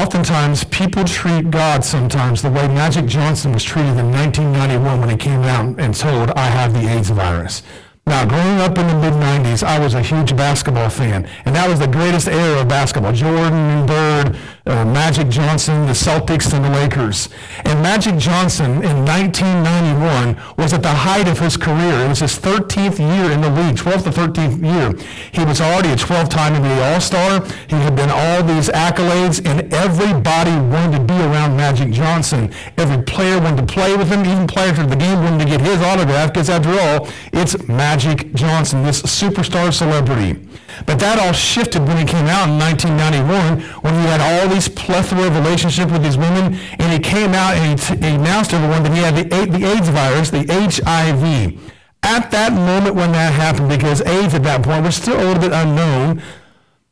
Oftentimes, people treat God sometimes the way Magic Johnson was treated in 1991 when he came out and told, I have the AIDS virus. Now, growing up in the mid-'90s, I was a huge basketball fan, and that was the greatest era of basketball. Jordan, Bird, Magic Johnson, the Celtics, and the Lakers. And Magic Johnson in 1991 was at the height of his career. It was his 13th year in the league, 12th to 13th year. He was already a 12-time NBA All-Star. He had been all these accolades, and everybody wanted to be around Magic Johnson. Every player wanted to play with him. Even players of the game wanted to get his autograph, because after all, it's Magic Johnson, this superstar celebrity. But that all shifted when he came out in 1991, when he had all these plethora of relationship with these women, and he came out and he announced to everyone that he had the AIDS virus, the HIV. At that moment when that happened, because AIDS at that point was still a little bit unknown,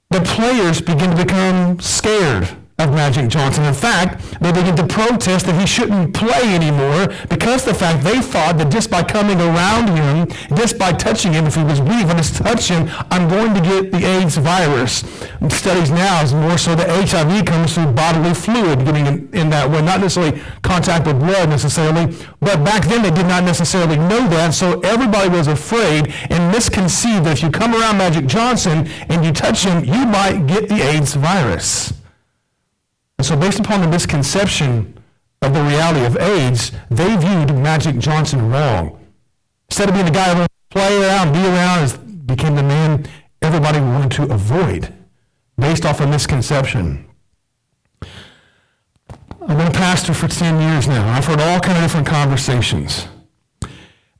the players began to become scared of Magic Johnson. In fact, they began to protest that he shouldn't play anymore because of the fact they thought that just by coming around him, just by touching him, if he was weak, if I just touch him, I'm going to get the AIDS virus. Studies now is more so that HIV comes through bodily fluid, getting in that way, not necessarily contact with blood necessarily, but back then they did not necessarily know that, so everybody was afraid and misconceived that if you come around Magic Johnson and you touch him, you might get the AIDS virus. And so based upon the misconception of the reality of AIDS, they viewed Magic Johnson wrong. Instead of being the guy who wanted to play around, be around, became the man everybody wanted to avoid based off a misconception. I've been a pastor for 10 years now. I've heard all kinds of different conversations.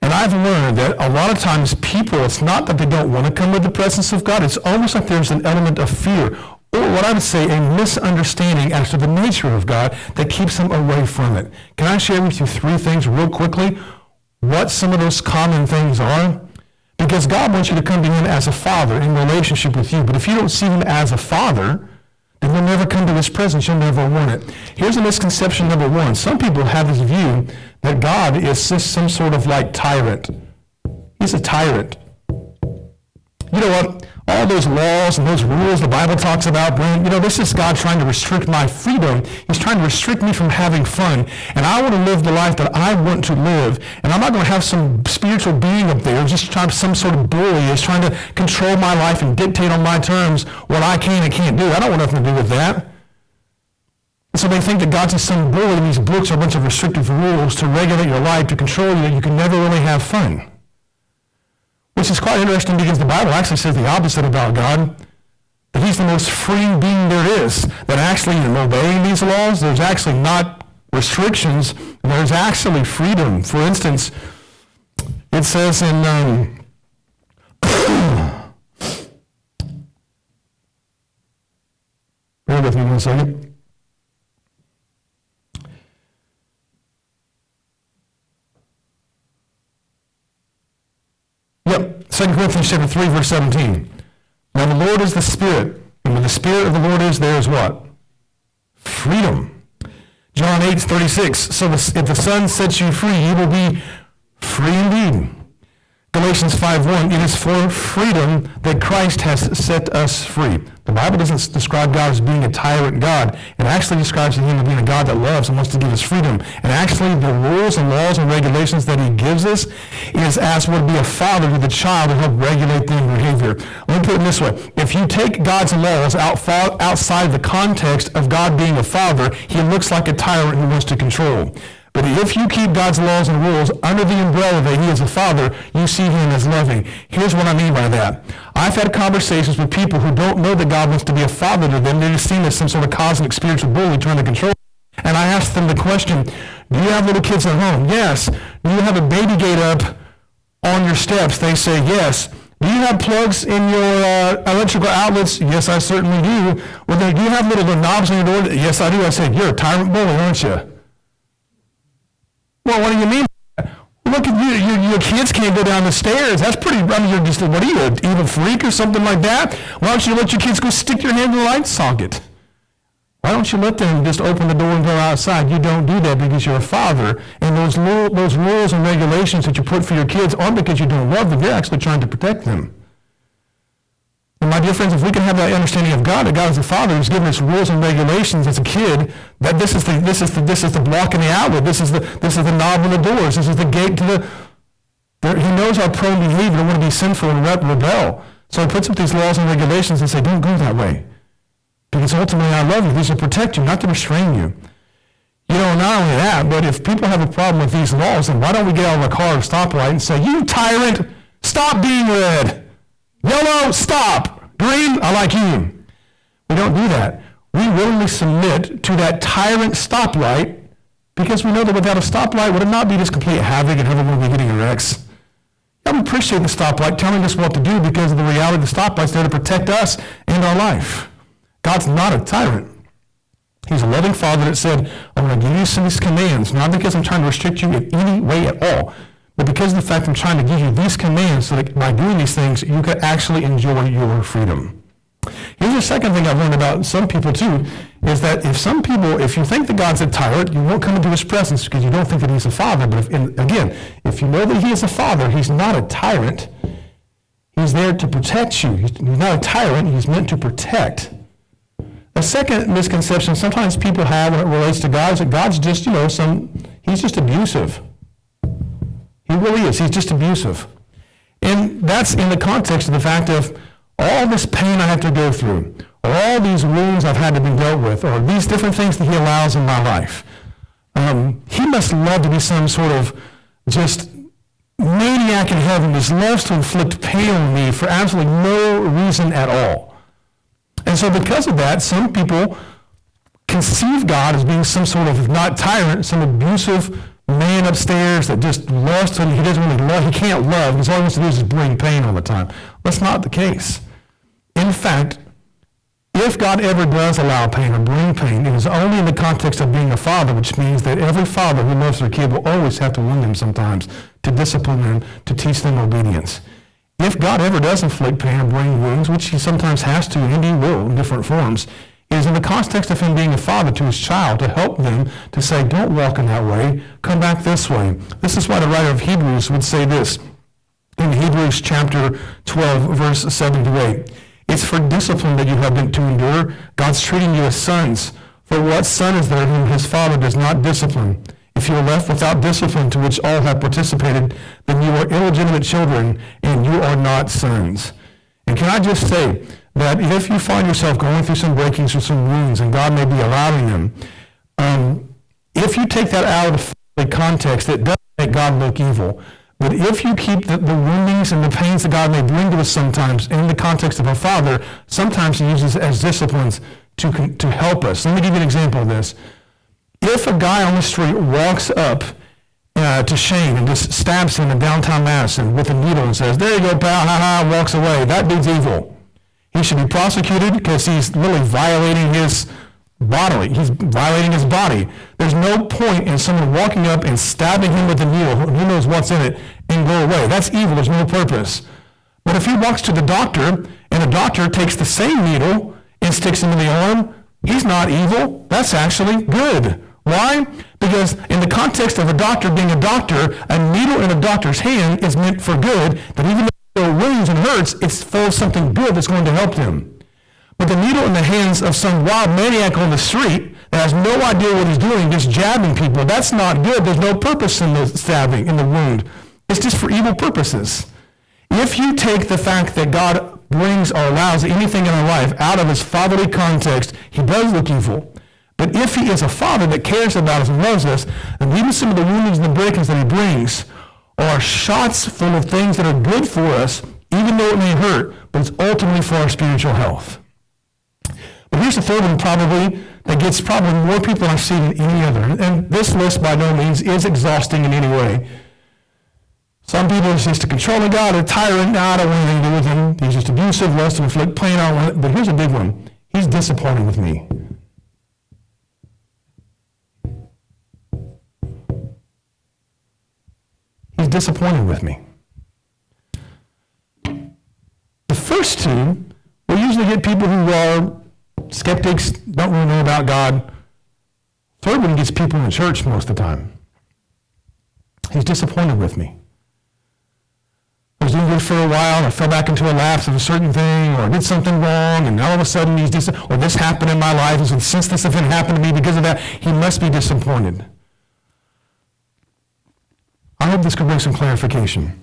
And I've learned that a lot of times people, it's not that they don't want to come with the presence of God. It's almost like there's an element of fear, or what I would say a misunderstanding as to the nature of God that keeps them away from it. Can I share with you 3 things real quickly, what some of those common things are? Because God wants you to come to him as a father in relationship with you. But if you don't see him as a father, then you'll never come to his presence. You'll never want it. Here's a misconception number 1. Some people have this view that God is just some sort of like tyrant. He's a tyrant. You know what? All those laws and those rules the Bible talks about, Brent, this is God trying to restrict my freedom. He's trying to restrict me from having fun. And I want to live the life that I want to live. And I'm not going to have some spiritual being up there just trying some sort of bully is trying to control my life and dictate on my terms what I can and can't do. I don't want nothing to do with that. And so they think that God's just some bully, and these books are a bunch of restrictive rules to regulate your life, to control you, that you can never really have fun. Which is quite interesting because the Bible actually says the opposite about God, that he's the most free being there is, that actually in obeying these laws, there's actually not restrictions, there's actually freedom. For instance, it says in, bear with me 1 second. Yep, 2 Corinthians chapter 3, verse 17. Now the Lord is the Spirit, and where the Spirit of the Lord is, there is what? Freedom. John 8:36. So if the Son sets you free, you will be free indeed. Galatians 5:1. It is for freedom that Christ has set us free. The Bible doesn't describe God as being a tyrant God. It actually describes him as being a God that loves and wants to give us freedom. And actually the rules and laws and regulations that he gives us is as would be a father to the child to help regulate their behavior. Let me put it this way. If you take God's laws outside the context of God being a father, he looks like a tyrant who wants to control. But if you keep God's laws and rules under the umbrella that he is a father, you see him as loving. Here's what I mean by that. I've had conversations with people who don't know that God wants to be a father to them. They just see him as some sort of cosmic spiritual bully trying to control them. And I ask them the question, do you have little kids at home? Yes. Do you have a baby gate up on your steps? They say yes. Do you have plugs in your electrical outlets? Yes, I certainly do. Well, then, do you have little knobs on your door? Yes, I do. I said, you're a tyrant bully, aren't you? Well, what do you mean? Look at you. Your kids can't go down the stairs. That's pretty, you're just, what are you, an evil freak or something like that? Why don't you let your kids go stick your hand in the light socket? Why don't you let them just open the door and go outside? You don't do that because you're a father. And those rules and regulations that you put for your kids aren't because you don't love them. You're actually trying to protect them. And my dear friends, if we can have that understanding of God, that God is a Father who's given us rules and regulations as a kid, that this is the block in the outlet, this is the knob on the doors, this is the gate to He knows our prone behavior, want to be sinful and rebel. So He puts up these laws and regulations and say, don't go that way. Because ultimately, I love you. These will protect you, not to restrain you. You know, not only that, but if people have a problem with these laws, then why don't we get out of a car or stoplight and say, you tyrant, stop being red. Yellow, stop. Green, I like you. We don't do that. We willingly submit to that tyrant stoplight because we know that without a stoplight, would it not be just complete havoc and everyone would be getting wrecks? I appreciate the stoplight telling us what to do because of the reality of the stoplight's there to protect us and our life. God's not a tyrant. He's a loving Father that said, I'm going to give you some of these commands, not because I'm trying to restrict you in any way at all, but because of the fact I'm trying to give you these commands so that by doing these things, you can actually enjoy your freedom. Here's the second thing I've learned about some people too, is that if you think that God's a tyrant, you won't come into His presence because you don't think that He's a father. But if you know that He is a father, He's not a tyrant. He's there to protect you. He's not a tyrant. He's meant to protect. A second misconception sometimes people have when it relates to God is that God's just, He's just abusive. He really is. He's just abusive. And that's in the context of the fact of all this pain I have to go through, or all these wounds I've had to be dealt with, or these different things that He allows in my life. He must love to be some sort of just maniac in heaven, just loves to inflict pain on me for absolutely no reason at all. And so because of that, some people conceive God as being some sort of, if not tyrant, some abusive man upstairs that just loves to, he doesn't really love, he can't love, because all he wants to do is just bring pain all the time. That's not the case. In fact, if God ever does allow pain or bring pain, it is only in the context of being a father, which means that every father who loves their kid will always have to wound them sometimes, to discipline them, to teach them obedience. If God ever does inflict pain or bring wounds, which He sometimes has to, and He will in different forms, it is in the context of Him being a father to His child to help them to say, don't walk in that way, come back this way. This is why the writer of Hebrews would say this in Hebrews chapter 12, verse 7 to 8. It's for discipline that you have been to endure. God's treating you as sons. For what son is there whom his father does not discipline? If you are left without discipline to which all have participated, then you are illegitimate children, and you are not sons. And can I just say that if you find yourself going through some breakings or some wounds, and God may be allowing them, if you take that out of the context, it doesn't make God look evil. But if you keep the woundings and the pains that God may bring to us sometimes in the context of a father, sometimes He uses it as disciplines to help us. Let me give you an example of this. If a guy on the street walks up to Shane and just stabs him in downtown Madison with a needle and says, there you go, pal, ha-ha, walks away, that dude's evil. He should be prosecuted because he's literally violating his bodily. He's violating his body. There's no point in someone walking up and stabbing him with a needle, who knows what's in it, and go away. That's evil. There's no purpose. But if he walks to the doctor, and the doctor takes the same needle and sticks him in the arm, he's not evil. That's actually good. Why? Because in the context of a doctor being a doctor, a needle in a doctor's hand is meant for good, that even though it wounds and hurts, it's full of something good that's going to help them. But the needle in the hands of some wild maniac on the street that has no idea what he's doing, just jabbing people, that's not good. There's no purpose in the stabbing, in the wound. It's just for evil purposes. If you take the fact that God brings or allows anything in our life out of His fatherly context, He does look evil. But if He is a father that cares about us and loves us, then even some of the woundings and the breakings that He brings are shots full of things that are good for us, even though it may hurt, but it's ultimately for our spiritual health. But here's the third one that gets probably more people I've seen than any other. And this list by no means is exhausting in any way. Some people it's just a controlling God, a tyrant. No, I don't want anything to do with Him. He's just abusive, loves to inflict pain on it. But here's a big one. He's disappointed with me. He's disappointed with me. The first two, we usually get people who are skeptics, don't really know about God. Third one gets people in the church most of the time. He's disappointed with me. I was doing doing good for a while, and I fell back into a lapse of a certain thing, or I did something wrong, and all of a sudden or this happened in my life, and since this event happened to me because of that, he must be disappointed. I hope this could bring some clarification.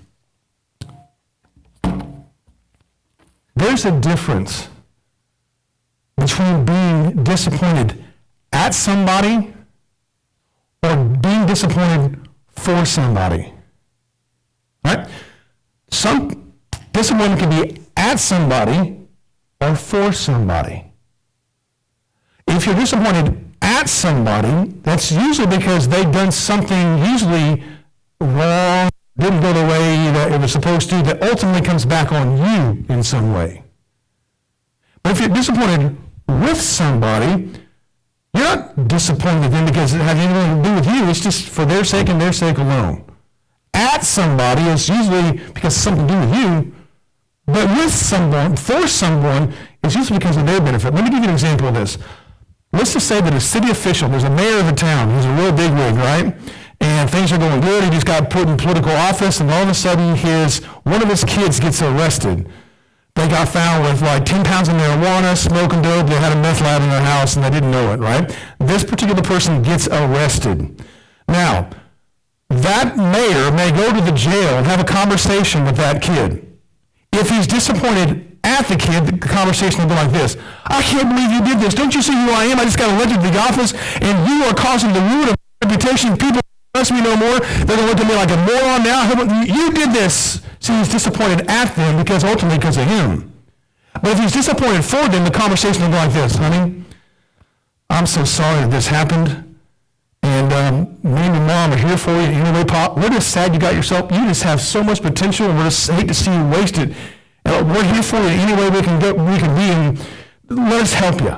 There's a difference between being disappointed at somebody or being disappointed for somebody. Right? Some disappointment can be at somebody or for somebody. If you're disappointed at somebody, that's usually because they've done something usually wrong, didn't go the way that it was supposed to, that ultimately comes back on you in some way. But if you're disappointed with somebody, you're not disappointed with them because it has anything to do with you. It's just for their sake and their sake alone. At somebody is usually because it's something to do with you, but with someone, for someone, it's usually because of their benefit. Let me give you an example of this. Let's just say that a city official, there's a mayor of a town, he's a real bigwig, right? And things are going good, he just got put in political office, and all of a sudden one of his kids gets arrested. They got found with like 10 pounds of marijuana, smoking dope, they had a meth lab in their house, and they didn't know it, right? This particular person gets arrested. Now, that mayor may go to the jail and have a conversation with that kid. If he's disappointed at the kid, the conversation will be like this: I can't believe you did this. Don't you see who I am? I just got elected to the office, and you are causing the ruin of my reputation. People trust me no more. They're going to look at me like a moron now. You did this. See, he's disappointed at them ultimately because of him. But if he's disappointed for them, the conversation will go like this: honey, I'm so sorry that this happened. And me and your mom are here for you anyway, Pop. We're just sad you got yourself. You just have so much potential, and we just hate to see you waste it. We're here for you any way we can be, and let us help you.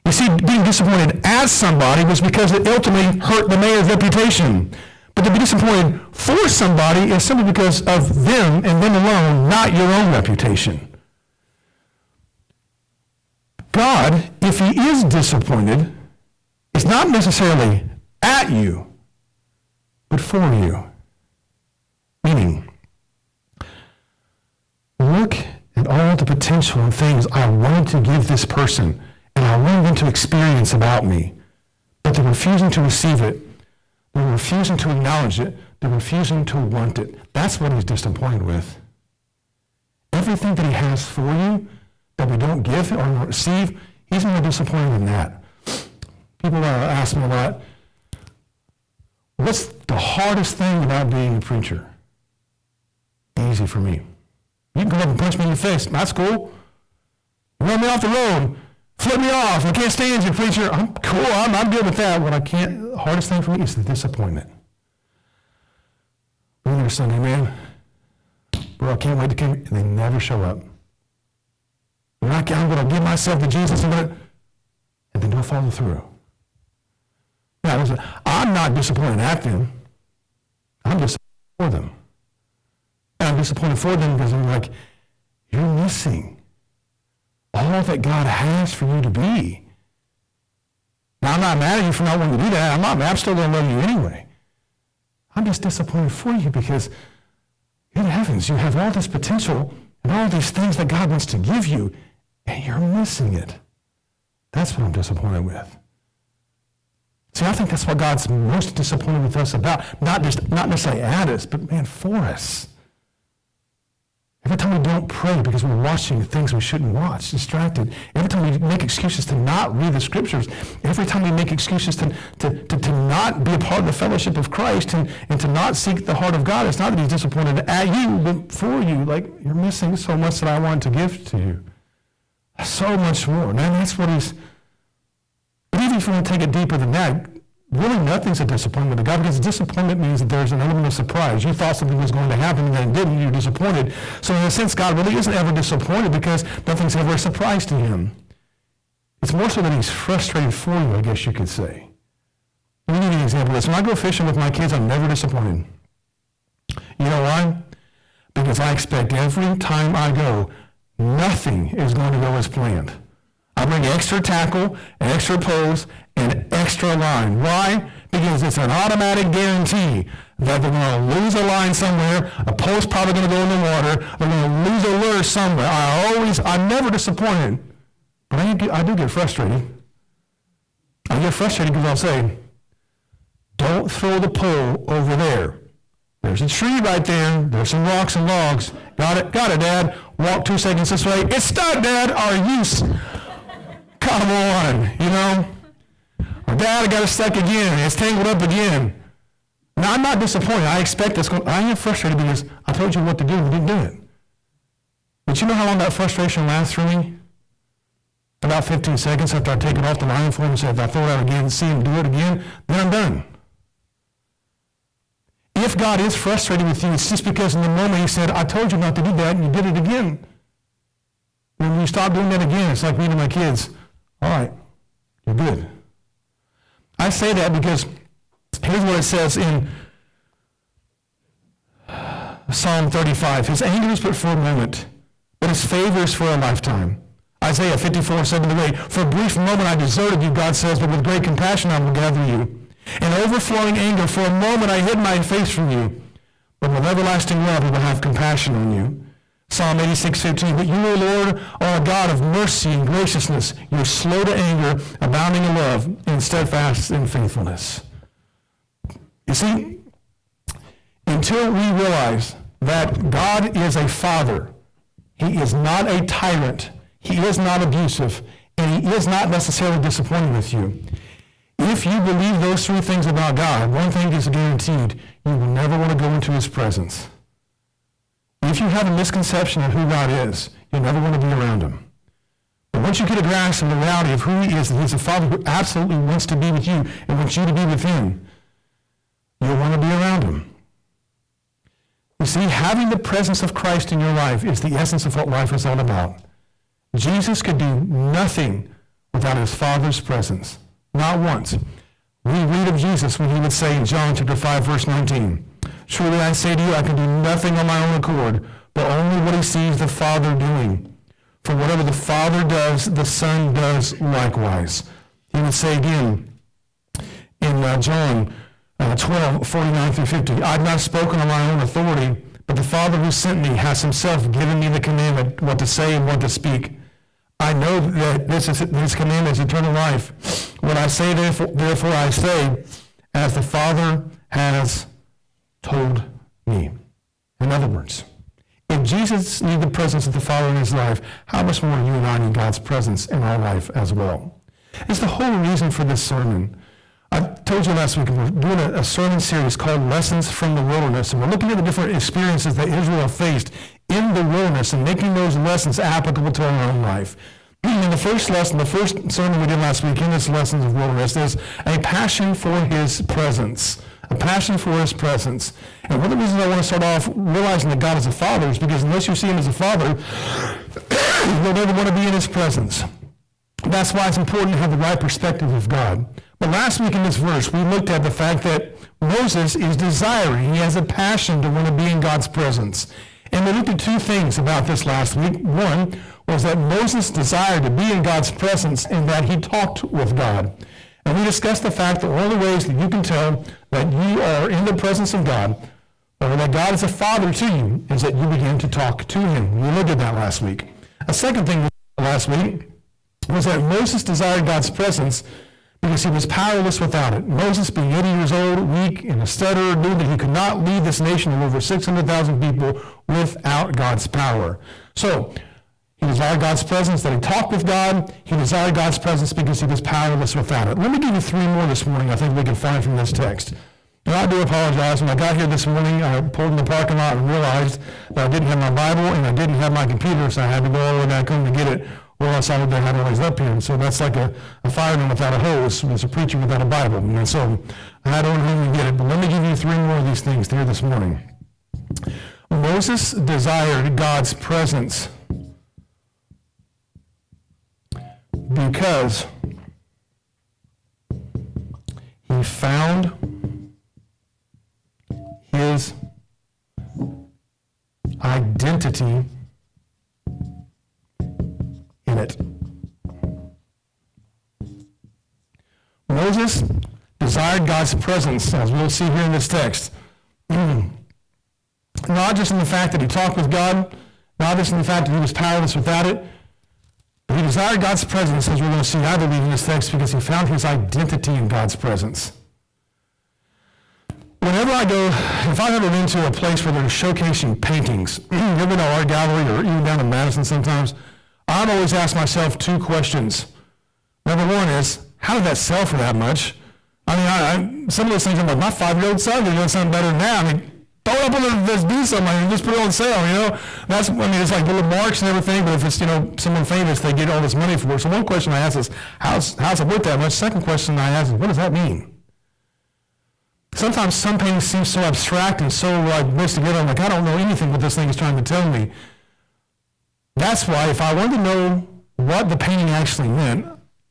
You see, being disappointed at somebody was because it ultimately hurt the mayor's reputation. But to be disappointed for somebody is simply because of them and them alone, not your own reputation. God, if he is disappointed, is not necessarily at you, but for you. Meaning, look at all the potential and things I wanted to give this person, and I wanted them to experience about me, but they're refusing to receive it. They're refusing to acknowledge it. They're refusing to want it. That's what he's disappointed with. Everything that he has for you that we don't give or receive, he's more disappointed in that. People ask me a lot, what's the hardest thing about being a preacher? Easy for me. You can come up and punch me in the face. That's cool. Run me off the road. Flip me off. I can't stand you, preacher. I'm cool. I'm good with that. What I can't, the hardest thing for me is the disappointment. Being there Sunday, man, bro, I can't wait to come, and they never show up. I'm going to give myself to Jesus and then don't follow through. Now, I'm not disappointed at them. I'm disappointed for them. And I'm disappointed for them because I'm like, you're missing all that God has for you to be. Now, I'm not mad at you for not wanting to do that. I'm still going to love you anyway. I'm just disappointed for you because, good heavens, you have all this potential and all these things that God wants to give you, and you're missing it. That's what I'm disappointed with. See, I think that's what God's most disappointed with us about. Not necessarily at us, but man, for us. Every time we don't pray because we're watching things we shouldn't watch, distracted. Every time we make excuses to not read the scriptures. Every time we make excuses to not be a part of the fellowship of Christ and to not seek the heart of God. It's not that he's disappointed at you, but for you. Like, you're missing so much that I want to give to you. So much more. Man, that's what he's... But even if you want to take it deeper than that, really nothing's a disappointment to God, because disappointment means that there's an element of surprise. You thought something was going to happen and then it didn't, you're disappointed. So in a sense, God really isn't ever disappointed because nothing's ever a surprise to him. It's more so that he's frustrated for you, I guess you could say. Let me give you an example of this. When I go fishing with my kids, I'm never disappointed. You know why? Because I expect every time I go, nothing is going to go as planned. I bring extra tackle, extra poles, and extra line. Why? because it's an automatic guarantee that they're going to lose a line somewhere, a pole's probably going to go in the water, they're going to lose a lure somewhere. I'm never disappointed, but I do get frustrated. I get frustrated because I'll say, don't throw the pole over there. There's a tree right there. There's some rocks and logs. Got it, Dad. Walk 2 seconds this way. It's stuck, Dad. Come on, you know. Or, Dad, I got it stuck again. It's tangled up again. Now, I'm not disappointed. I expect this. I am frustrated because I told you what to do and you didn't do it. But you know how long that frustration lasts for me? About 15 seconds after I take it off the line for him and say, if I throw it out again and see him do it again, then I'm done. If God is frustrated with you, it's just because in the moment he said, I told you not to do that, and you did it again. And when you stop doing that again, it's like me to my kids. All right, you're good. I say that because here's what it says in Psalm 35. His anger is but for a moment, but his favor is for a lifetime. Isaiah 54:7-8. For a brief moment I deserted you, God says, but with great compassion I will gather you. In overflowing anger, for a moment I hid my face from you, but with everlasting love I will have compassion on you. Psalm 86:15. But you, O Lord, are a God of mercy and graciousness. You're slow to anger, abounding in love, and steadfast in faithfulness. You see, until we realize that God is a father, he is not a tyrant, he is not abusive, and he is not necessarily disappointed with you. If you believe those three things about God, one thing is guaranteed, you will never want to go into his presence. If you have a misconception of who God is, you'll never want to be around him. But once you get a grasp of the reality of who he is, that he's a father who absolutely wants to be with you and wants you to be with him, you'll want to be around him. You see, having the presence of Christ in your life is the essence of what life is all about. Jesus could do nothing without his Father's presence. Not once. We read of Jesus when he would say in John chapter 5, verse 19, Truly I say to you, I can do nothing on my own accord, but only what he sees the Father doing. For whatever the Father does, the Son does likewise. He would say again in John 12:49-50, I've not spoken on my own authority, but the Father who sent me has himself given me the commandment what to say and what to speak. I know that this commandment is eternal life. What I say, therefore I say, as the Father has told me. In other words, if Jesus needed the presence of the Father in his life, how much more do you and I need God's presence in our life as well? It's the whole reason for this sermon. I told you last week we're doing a sermon series called Lessons from the Wilderness, and we're looking at the different experiences that Israel faced in the wilderness and making those lessons applicable to our own life. In the first lesson, the first sermon we did last week in this Lessons of Wilderness is a passion for his presence. A passion for his presence. And one of the reasons I want to start off realizing that God is a father is because unless you see him as a father, you'll never want to be in his presence. That's why it's important to have the right perspective of God. But last week in this verse, we looked at the fact that Moses is desiring, he has a passion to want to be in God's presence. And we looked at two things about this last week. One was that Moses desired to be in God's presence and that he talked with God. And we discussed the fact that one of the ways that you can tell that you are in the presence of God, or that God is a father to you, is that you begin to talk to him. We looked at that last week. A second thing we looked at last week was that Moses desired God's presence because he was powerless without it. Moses, being 80 years old, weak, and a stutterer, knew that he could not lead this nation of over 600,000 people without God's power. So, he desired God's presence, that he talked with God. He desired God's presence because he was powerless without it. Let me give you three more this morning I think we can find from this text. And I do apologize. When I got here this morning, I pulled in the parking lot and realized that I didn't have my Bible and I didn't have my computer, so I had to go all the way back home to get it, or else I would have had it always up here. And so that's like a fireman without a hose. It's a preacher without a Bible. And so I had to run home and get it. But let me give you three more of these things here this morning. Moses desired God's presence because he found his identity in it. Moses desired God's presence, as we'll see here in this text. Not just in the fact that he talked with God, not just in the fact that he was powerless without it, but he desired God's presence, as we're going to see, I believe, in this text, because he found his identity in God's presence. Whenever I go, if I've ever been to a place where they're showcasing paintings, you ever been to an art gallery or even down in Madison sometimes, I've always asked myself two questions. Number one is, how did that sell for that much? I mean, some of those things, I'm like, my 5-year-old son is doing something better than that. I mean, throw it up on this do something and just put it on sale, you know? That's, I mean, it's like little marks and everything, but if it's, you know, someone famous, they get all this money for it. So one question I ask is, how's it worth that much? Second question I ask is, what does that mean? Sometimes some paintings seem so abstract and so like mixed together, I'm like, I don't know anything what this thing is trying to tell me. That's why if I wanted to know what the painting actually meant,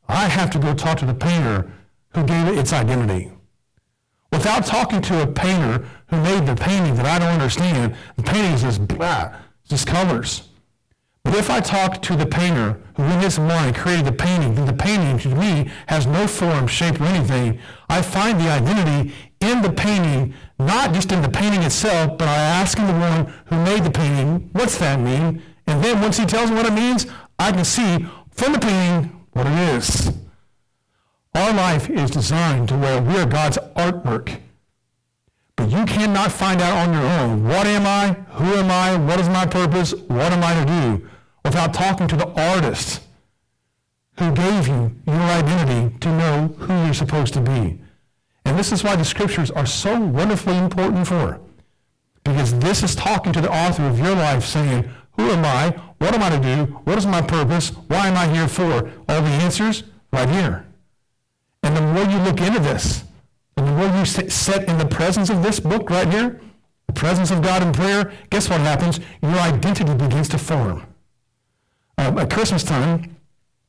I have to go talk to the painter who gave it its identity. Without talking to a painter who made the painting that I don't understand, the painting is just blah, just colors. But if I talk to the painter who in his mind created the painting, then the painting to me has no form, shape, or anything. I find the identity in the painting, not just in the painting itself, but I ask the one who made the painting, what's that mean? And then once he tells me what it means, I can see from the painting what it is. Our life is designed to where we are God's artwork. But you cannot find out on your own, what am I, who am I, what is my purpose, what am I to do, without talking to the artist who gave you your identity to know who you're supposed to be. And this is why the scriptures are so wonderfully important for. Because this is talking to the author of your life saying, who am I, what am I to do, what is my purpose, why am I here for? All the answers right here. And the more you look into this, and the more you sit in the presence of this book right here, the presence of God in prayer, guess what happens? Your identity begins to form. At Christmas time,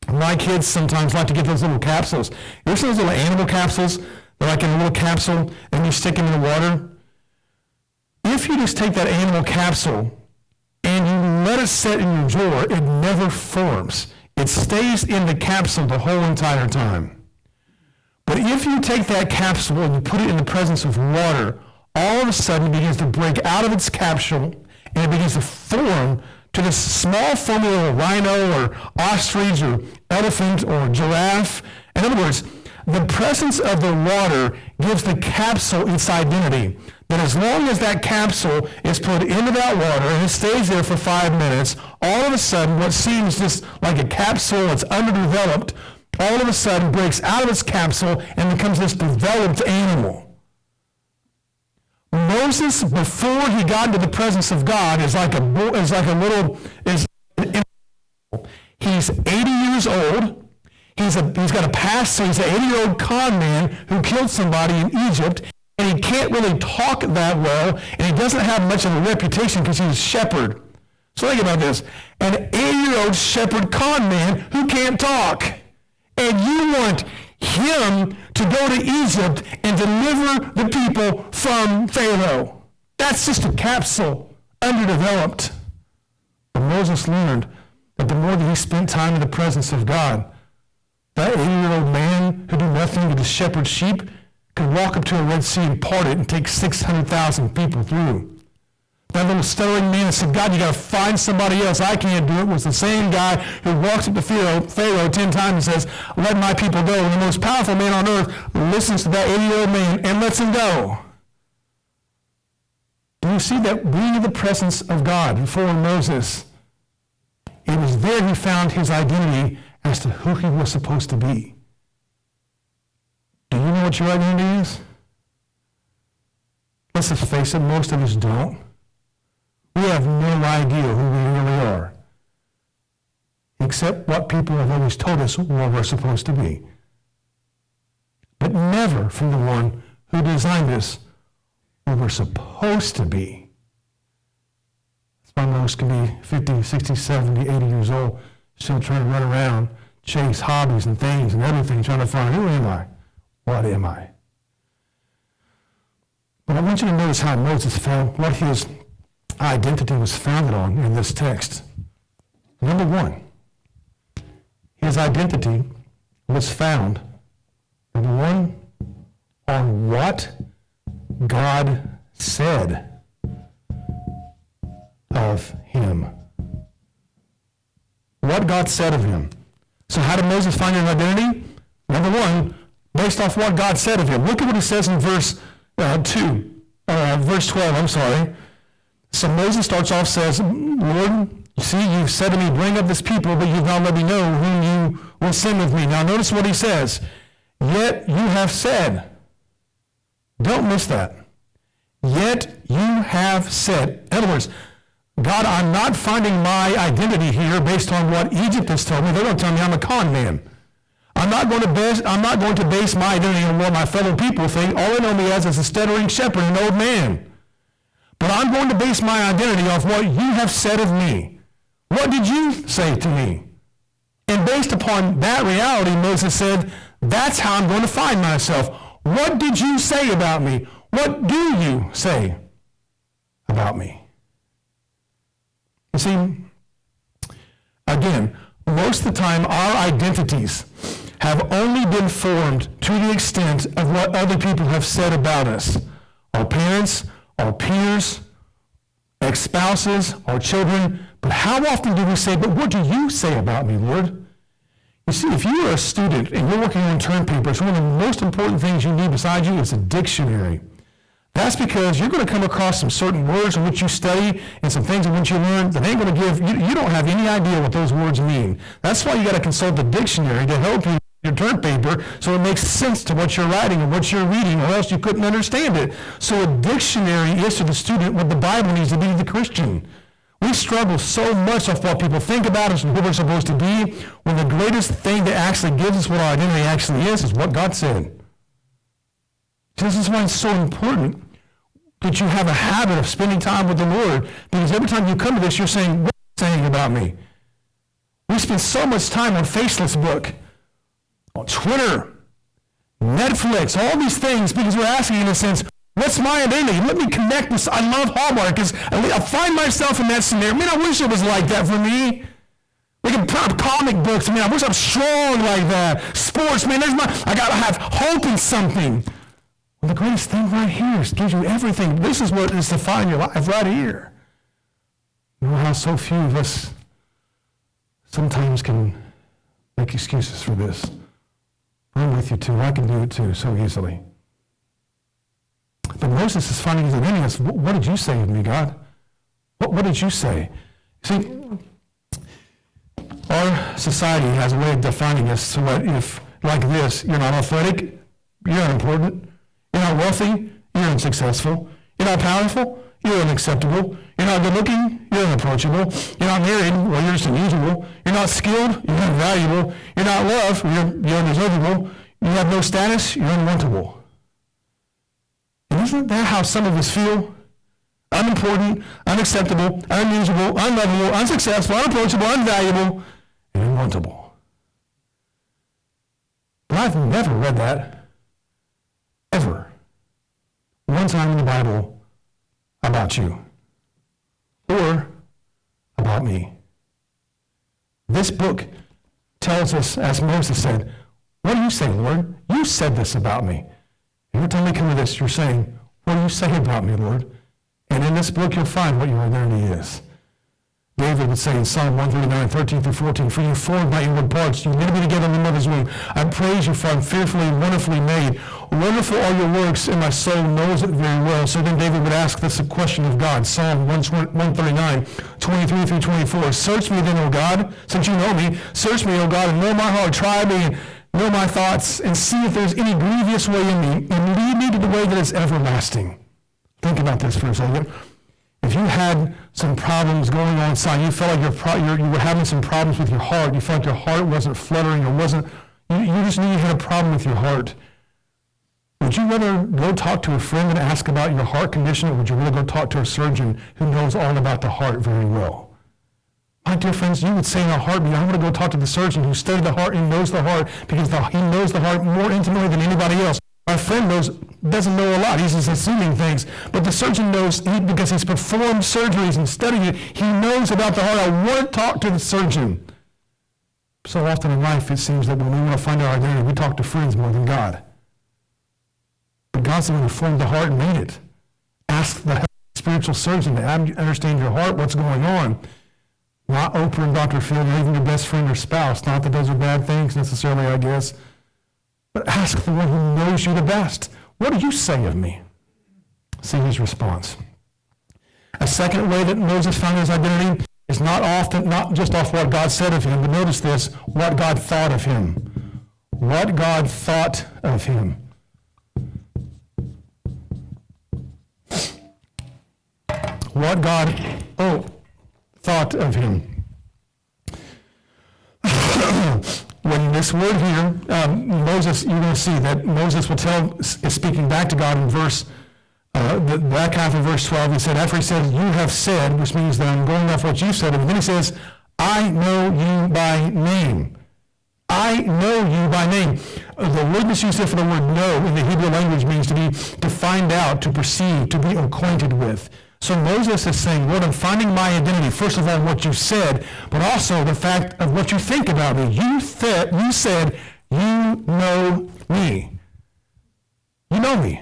my kids sometimes like to get those little capsules. You ever seen those little animal capsules? They're like in a little capsule, and you stick them in the water. If you just take that animal capsule and you let it sit in your drawer, it never forms. It stays in the capsule the whole entire time. But if you take that capsule and you put it in the presence of water, all of a sudden it begins to break out of its capsule and it begins to form to this small form of a rhino or ostrich or elephant or giraffe. In other words, the presence of the water gives the capsule its identity. That as long as that capsule is put into that water and it stays there for 5 minutes, all of a sudden what seems just like a capsule that's underdeveloped all of a sudden breaks out of its capsule and becomes this developed animal. Moses, before he got into the presence of God, he's 80 years old. He's got a past, so he's an 80-year-old con man who killed somebody in Egypt, and he can't really talk that well, and he doesn't have much of a reputation because he's a shepherd. So think about this. An 80-year-old shepherd con man who can't talk. And you want him to go to Egypt and deliver the people from Pharaoh. That's just a capsule, underdeveloped. But Moses learned that the more that he spent time in the presence of God, that 80-year-old man who did nothing but just shepherd sheep could walk up to a Red Sea and part it and take 600,000 people through. That little stuttering man said, God, you got to find somebody else. I can't do it. Was the same guy who walks up to Pharaoh 10 times and says, let my people go. And the most powerful man on earth listens to that 80-year-old man and lets him go. Do you see that being in the presence of God before Moses? It was there he found his identity as to who he was supposed to be. Do you know what your identity is? Let's just face it, most of us don't. We have no idea who we really are, except what people have always told us what we're supposed to be. But never from the one who designed us who we're supposed to be. That's why most can be 50, 60, 70, 80 years old, still trying to run around, chase hobbies and things and everything, trying to find, who am I? What am I? But I want you to notice how Moses found what his identity was founded on in this text. Number one, his identity was found, number one, on what God said of him. What God said of him. So how did Moses find his identity? Number one, based off what God said of him. Look at what he says in verse 12, So Moses starts off, says, Lord, you see, you've said to me, bring up this people, but you've not let me know whom you will send with me. Now notice what he says. Yet you have said. Don't miss that. Yet you have said. In other words, God, I'm not finding my identity here based on what Egypt has told me. They're going to tell me I'm a con man. I'm not going to base my identity on what my fellow people think. All they know me as is a stuttering shepherd, an old man. But I'm going to base my identity off what you have said of me. What did you say to me? And based upon that reality, Moses said, that's how I'm going to find myself. What did you say about me? What do you say about me? You see, again, most of the time our identities have only been formed to the extent of what other people have said about us. Our parents, our peers, ex-spouses, our children. But how often do we say, but what do you say about me, Lord? You see, if you are a student and you're working on term papers, one of the most important things you need beside you is a dictionary. That's because you're going to come across some certain words in which you study and some things in which you learn that ain't going to give, you don't have any idea what those words mean. That's why you got to consult the dictionary to help you your term paper so it makes sense to what you're writing and what you're reading, or else you couldn't understand it. So a dictionary is to the student what the Bible needs to be to the Christian. We struggle so much with what people think about us and who we're supposed to be, when the greatest thing that actually gives us what our identity actually is what God said. This is why it's so important that you have a habit of spending time with the Lord, because every time you come to this, you're saying, what are you saying about me? We spend so much time on Facebook, on Twitter, Netflix, all these things, because we're asking, in a sense, what's my identity? Let me connect with, I love Hallmark, because I find myself in that scenario. Man, I wish it was like that for me. Like comic books, man, I wish I'm strong like that. Sports, man, I gotta have hope in something. Well, the greatest thing right here is gives you everything. This is what is defining your life right here. You know how so few of us sometimes can make excuses for this. I'm with you too. I can do it too so easily. But Moses is finding his identity. What did you say of me, God? What did you say? See, our society has a way of defining us so that if, like this, you're not athletic, you're unimportant. You're not wealthy, you're unsuccessful. You're not powerful, you're unacceptable. You're not good looking, you're unapproachable. You're not married, well, you're just unusual. You're not skilled, you're unvaluable. You're not loved, you're undeservable. You have no status, you're unwantable. And isn't that how some of us feel? Unimportant, unacceptable, unusable, unlovable, unsuccessful, unapproachable, unvaluable, and unwantable. But I've never read that ever one time in the Bible about you or about me. This book tells us, as Moses said, what do you say, Lord? You said this about me. Every time we come to this, you're saying, what do you say about me, Lord? And in this book, you'll find what your identity is. David would say in Psalm 139, 13 through 14, for you formed my inward parts, you knitted me together in my mother's womb. I praise you, for I'm fearfully and wonderfully made. Wonderful are your works, and my soul knows it very well. So then David would ask this question of God, Psalm 139, 23 through 24. Search me then, O God, since you know me. Search me, O God, and know my heart. Try me and know my thoughts, and see if there's any grievous way in me, and lead me to the way that is everlasting. Think about this for a second. If you had some problems going on inside, you felt like you were having some problems with your heart, you felt like your heart wasn't fluttering or you just knew you had a problem with your heart. Would you rather go talk to a friend and ask about your heart condition, or would you rather go talk to a surgeon who knows all about the heart very well? My dear friends, you would say in a heartbeat, I'm going to go talk to the surgeon who studied the heart and knows the heart, because he knows the heart more intimately than anybody else. Our friend doesn't know a lot. He's just assuming things. But the surgeon knows, because he's performed surgeries and studied it, he knows about the heart. I want to talk to the surgeon. So often in life, it seems that when we want to find our identity, we talk to friends more than God. God's the one who formed the heart and made it. Ask the spiritual surgeon to understand your heart, what's going on. Not Oprah and Dr. Phil, not even your best friend or spouse. Not that those are bad things necessarily, I guess. But ask the one who knows you the best. What do you say of me? See his response. A second way that Moses found his identity is not just off what God said of him, but notice this, what God thought of him. What God thought of him. What God thought of him. When this word here, Moses, you're going to see that Moses is speaking back to God in verse, the back half of verse 12. He said, after he said, you have said, which means that I'm going off what you said, and then he says, I know you by name. I know you by name. The word that's used here for the word know in the Hebrew language means to find out, to perceive, to be acquainted with. So Moses is saying, Lord, I'm finding my identity, first of all, what you said, but also the fact of what you think about me. You said, you know me. You know me.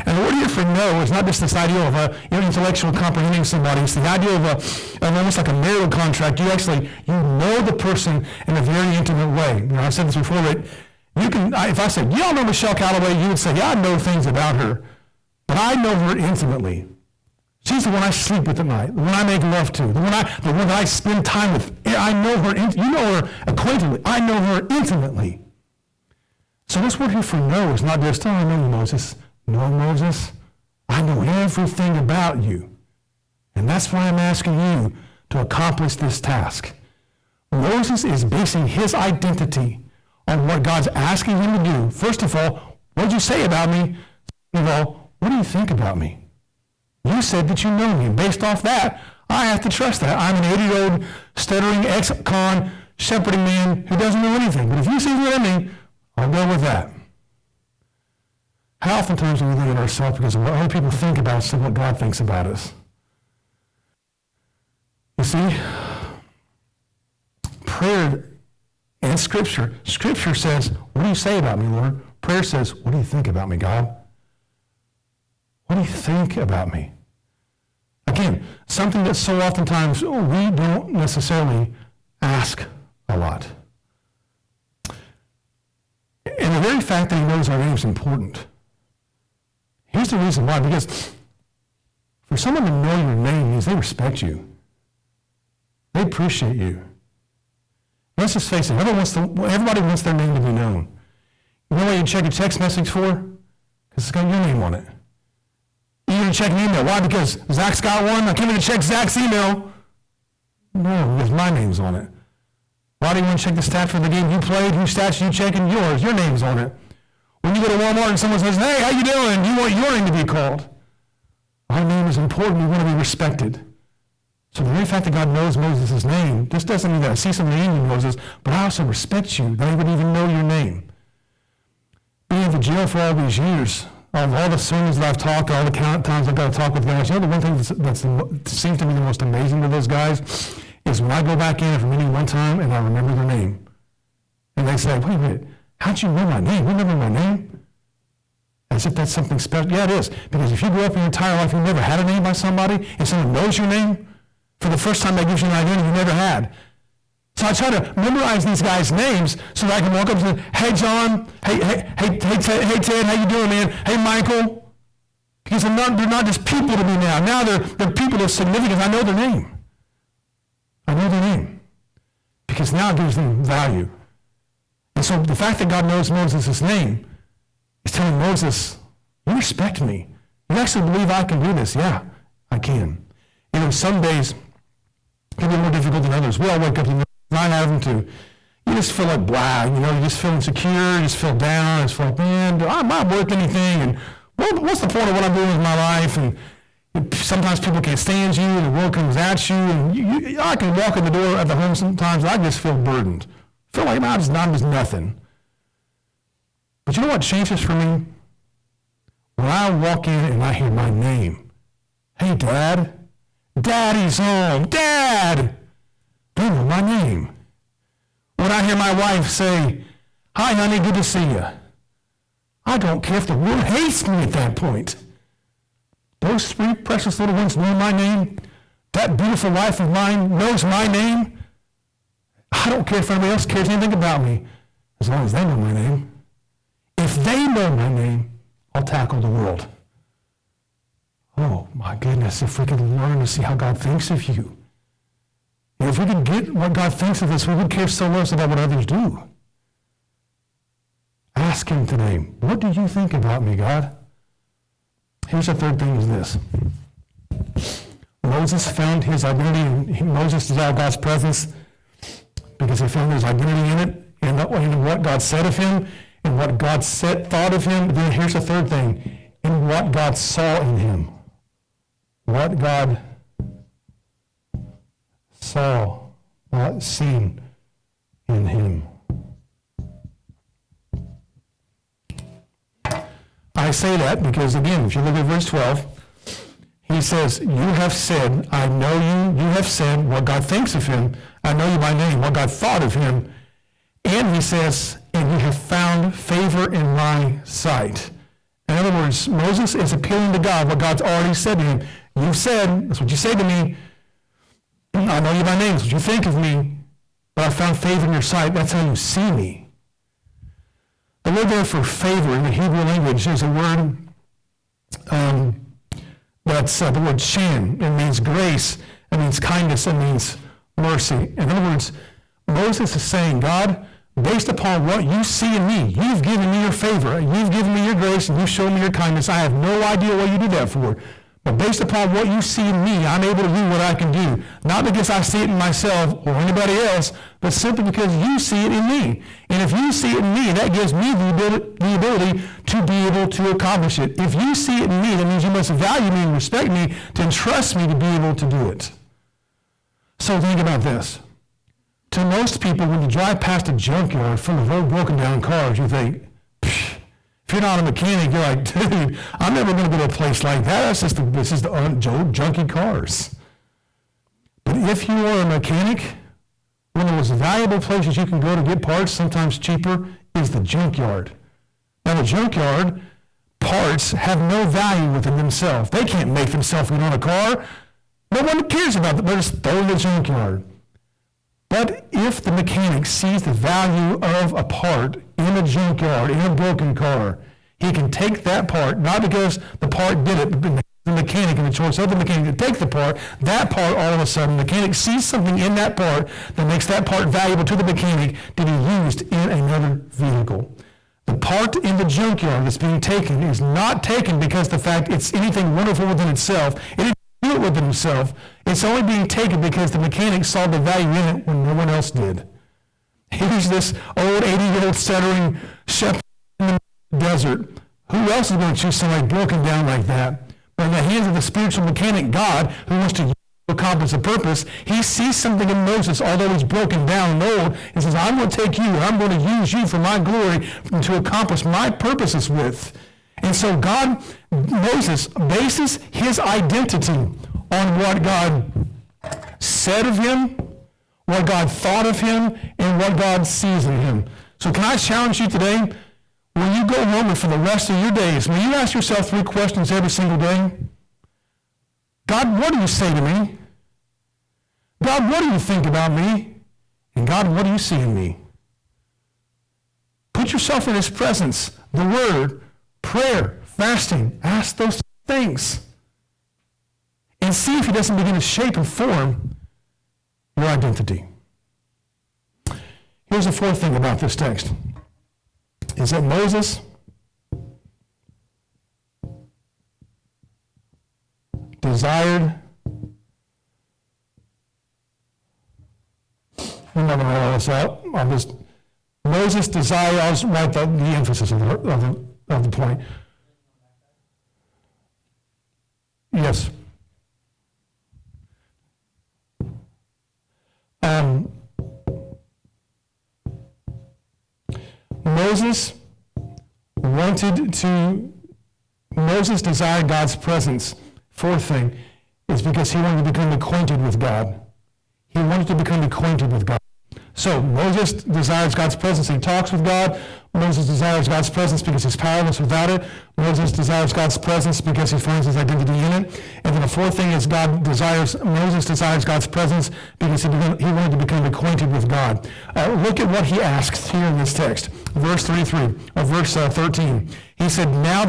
And the word here for know is not just this idea of intellectual comprehending somebody. It's the idea of almost like a marital contract. You know the person in a very intimate way. I've said this before, but if I said, you don't know Michelle Calloway, you would say, yeah, I know things about her, but I know her intimately. She's the one I sleep with at night, the one I make love to, the one that I spend time with. I know her. You know her acquaintedly. I know her intimately. So this word here for know is not just, I know you, Moses. No, Moses, I know everything about you. And that's why I'm asking you to accomplish this task. Moses is basing his identity on what God's asking him to do. First of all, what did you say about me? Second of all, what do you think about me? You said that you know me. Based off that, I have to trust that. I'm an 80-year-old stuttering ex-con shepherding man who doesn't know anything. But if you see what I mean, I'll go with that. How oftentimes do we look at ourselves because of what other people think about us and what God thinks about us? You see, prayer and Scripture says, what do you say about me, Lord? Prayer says, what do you think about me, God? What do you think about me? Again, something that so oftentimes we don't necessarily ask a lot. And the very fact that he knows our name is important. Here's the reason why, because for someone to know your name means they respect you. They appreciate you. Let's just face it, everybody wants their name to be known. You know what you check a text message for? Because it's got your name on it. You're going to check an email. Why? Because Zach's got one? I came in to check Zach's email. No, because my name's on it. Why do you want to check the stats for the game you played? Whose stats are you checking? Yours. Your name's on it. When you go to Walmart and someone says, hey, how you doing? You want your name to be called. Our name is important. We want to be respected. So the very fact that God knows Moses' name just doesn't mean that I see something in you, Moses, but I also respect you, that he would even know your name. Being in the jail for all these years, of all the sermons that I've talked, all the times I've got to talk with guys, the one thing that seems to me the most amazing to those guys is when I go back in from any one time and I remember their name. And they say, wait a minute, how'd you know my name? You remember my name? As if that's something special. Yeah, it is. Because if you grew up your entire life, you never had a name by somebody, and someone knows your name, for the first time that gives you an identity you never had. So I try to memorize these guys' names so that I can walk up and say, hey, John, hey, Ted, how you doing, man? Hey, Michael. Because they're not just people to me now. Now they're people of significance. I know their name. I know their name. Because now it gives them value. And so the fact that God knows Moses' name is telling Moses, you respect me. You actually believe I can do this. Yeah, I can. You know, some days can be more difficult than others. We all wake up and I have them too. You just feel like blah, you just feel insecure, you just feel down, you just feel like, man, I'm not worth anything, and what's the point of what I'm doing with my life? And sometimes people can't stand you, and the world comes at you, and I can walk in the door at the home sometimes, and I just feel burdened. I feel like I'm just nothing. But you know what changes for me? When I walk in and I hear my name, hey, Dad, Daddy's home, Dad! They know my name. When I hear my wife say, hi, honey, good to see you. I don't care if the world hates me at that point. Those three precious little ones know my name. That beautiful wife of mine knows my name. I don't care if anybody else cares anything about me, as long as they know my name. If they know my name, I'll tackle the world. Oh, my goodness, if we could learn to see how God thinks of you. And if we could get what God thinks of us, we would care so less about what others do. Ask him today, what do you think about me, God? Here's the third thing is this. Moses found his identity, and Moses desired God's presence because he found his identity in it, and what God said of him, and what God thought of him. Then here's the third thing, and what God saw in him. What God saw, not seen in him. I say that because, again, if you look at verse 12, he says, you have said, I know you. You have said what God thinks of him. I know you by name, what God thought of him. And he says, and you have found favor in my sight. In other words, Moses is appealing to God, what God's already said to him. You've said, that's what you say to me. I know you by name, that's what you think of me. But I found favor in your sight. That's how you see me. The word there for favor in the Hebrew language is a word that's the word shan. It means grace. It means kindness. It means mercy. In other words, Moses is saying, God, based upon what you see in me, you've given me your favor, you've given me your grace, and you've shown me your kindness. I have no idea what you did that for. But based upon what you see in me, I'm able to do what I can do. Not because I see it in myself or anybody else, but simply because you see it in me. And if you see it in me, that gives me the ability to be able to accomplish it. If you see it in me, that means you must value me and respect me to entrust me to be able to do it. So think about this. To most people, when you drive past a junkyard full of old broken down cars, you think, if you're not a mechanic, you're like, dude, I'm never going to go to a place like that. This is the old junky cars. But if you are a mechanic, one of the most valuable places you can go to get parts, sometimes cheaper, is the junkyard. Now, the junkyard parts have no value within themselves. They can't make themselves get on a car. No one cares about them. They're just throwing the junkyard. But if the mechanic sees the value of a part in a junkyard, in a broken car, he can take that part, not because the part did it, but the mechanic and the choice of the mechanic to take the part, that part all of a sudden, the mechanic sees something in that part that makes that part valuable to the mechanic to be used in another vehicle. The part in the junkyard that's being taken is not taken because the fact it's anything wonderful within itself. It didn't do it within itself. It's only being taken because the mechanic saw the value in it when no one else did. Here's this old 80-year-old stuttering shepherd in the desert. Who else is going to choose somebody broken down like that? But in the hands of the spiritual mechanic, God, who wants to accomplish a purpose, he sees something in Moses, although he's broken down and old, and says, I'm going to take you, and I'm going to use you for my glory and to accomplish my purposes with. And so Moses bases his identity on what God said of him, what God thought of him, and what God sees in him. So can I challenge you today, when you go home and for the rest of your days, when you ask yourself 3 questions every single day, God, what do you say to me? God, what do you think about me? And God, what do you see in me? Put yourself in his presence, the word, prayer, fasting, ask those things. And see if he doesn't begin to shape and form your identity. Here's the 4th thing about this text, is that Moses desired, I'm not going to write all this out. Moses desired, I'll just write the emphasis of the point. Yes. Moses desired God's presence. 4th thing is because he wanted to become acquainted with God. He wanted to become acquainted with God. So Moses desires God's presence. He talks with God. Moses desires God's presence because he's powerless without it. Moses desires God's presence because he finds his identity in it. And then the fourth thing is Moses desires God's presence because he wanted to become acquainted with God. Look at what he asks here in this text. Verse 13. He said, now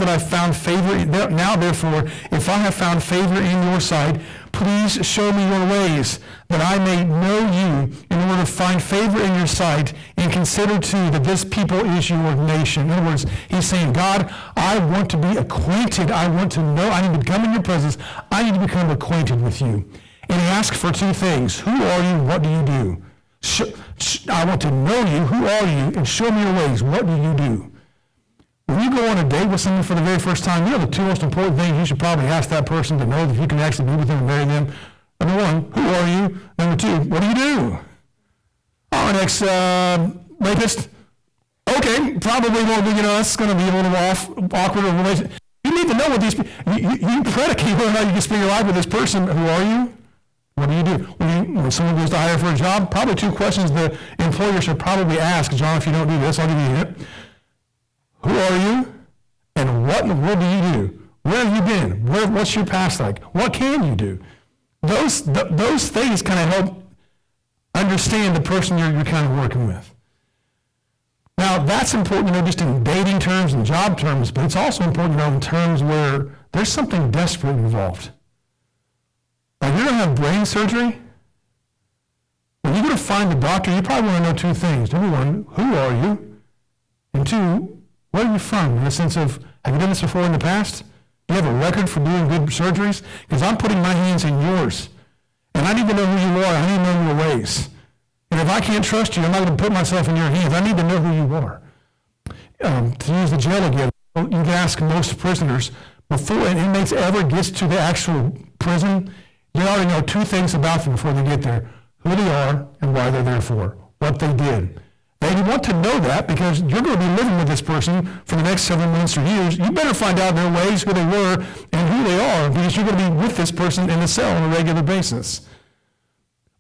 therefore, if I have found favor in your sight, please show me your ways, that I may know you, in order to find favor in your sight, and consider too that this people is your nation. In other words, he's saying, God, I want to be acquainted. I want to know. I need to come in your presence. I need to become acquainted with you. And he asks for two things. Who are you? What do you do? I want to know you. Who are you? And show me your ways. What do you do? When you go on a date with someone for the very first time, you know the two most important things you should probably ask that person to know that you can actually be with them and marry them. Number one, who are you? Number two, what do you do? Oh, an ex-rapist? Okay, probably won't be, that's going to be a little awkward relationship. You need to know what these people, you predicate whether or not you can spend your life with this person. Who are you? What do you do? When someone goes to hire for a job, probably two questions the employer should probably ask. John, if you don't do this, I'll give you a hint. Who are you? And what in the world do you do? Where have you been? What's your past like? What can you do? Those things kind of help understand the person you're kind of working with. Now, that's important to know just in dating terms and job terms, but it's also important to know in terms where there's something desperate involved. Like you're going to have brain surgery. When you go to find the doctor, you probably want to know two things. Number one, who are you? And two, where are you from? In the sense of, have you done this before in the past? Do you have a record for doing good surgeries? Because I'm putting my hands in yours. And I need to know who you are. I need to know your ways. And if I can't trust you, I'm not going to put myself in your hands. I need to know who you are. To use the jail again, you can ask most prisoners, before an inmate ever gets to the actual prison, you already know two things about them before they get there. Who they are and why they're there for. What they did. They want to know that because you're going to be living with this person for the next several months or years. You better find out their ways, who they were, and who they are, because you're going to be with this person in the cell on a regular basis.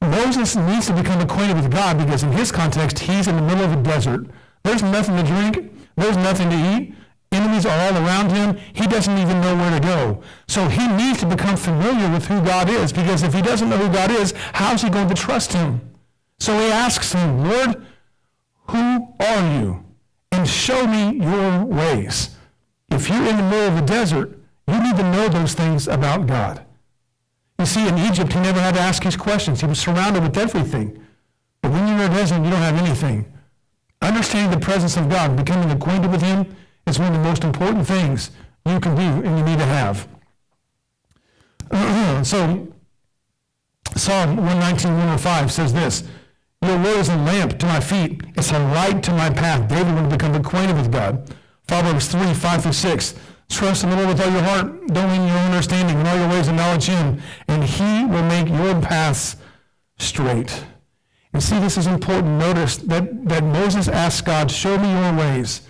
Moses needs to become acquainted with God because in his context, he's in the middle of a desert. There's nothing to drink. There's nothing to eat. Enemies are all around him. He doesn't even know where to go. So he needs to become familiar with who God is because if he doesn't know who God is, how is he going to trust him? So he asks him, Lord, who are you? And show me your ways. If you're in the middle of the desert, you need to know those things about God. You see, in Egypt, he never had to ask his questions. He was surrounded with everything. But when you're in a desert, you don't have anything. Understanding the presence of God, becoming acquainted with him, is one of the most important things you can do and you need to have. So, Psalm 119, 105 says this, your word is a lamp to my feet. It's a light to my path. David wanted to become acquainted with God. Proverbs 3, 5 through 6. Trust in the Lord with all your heart. Don't lean in your own understanding. In all your ways acknowledge him, and he will make your paths straight. And see, this is important. Notice that Moses asked God, show me your ways.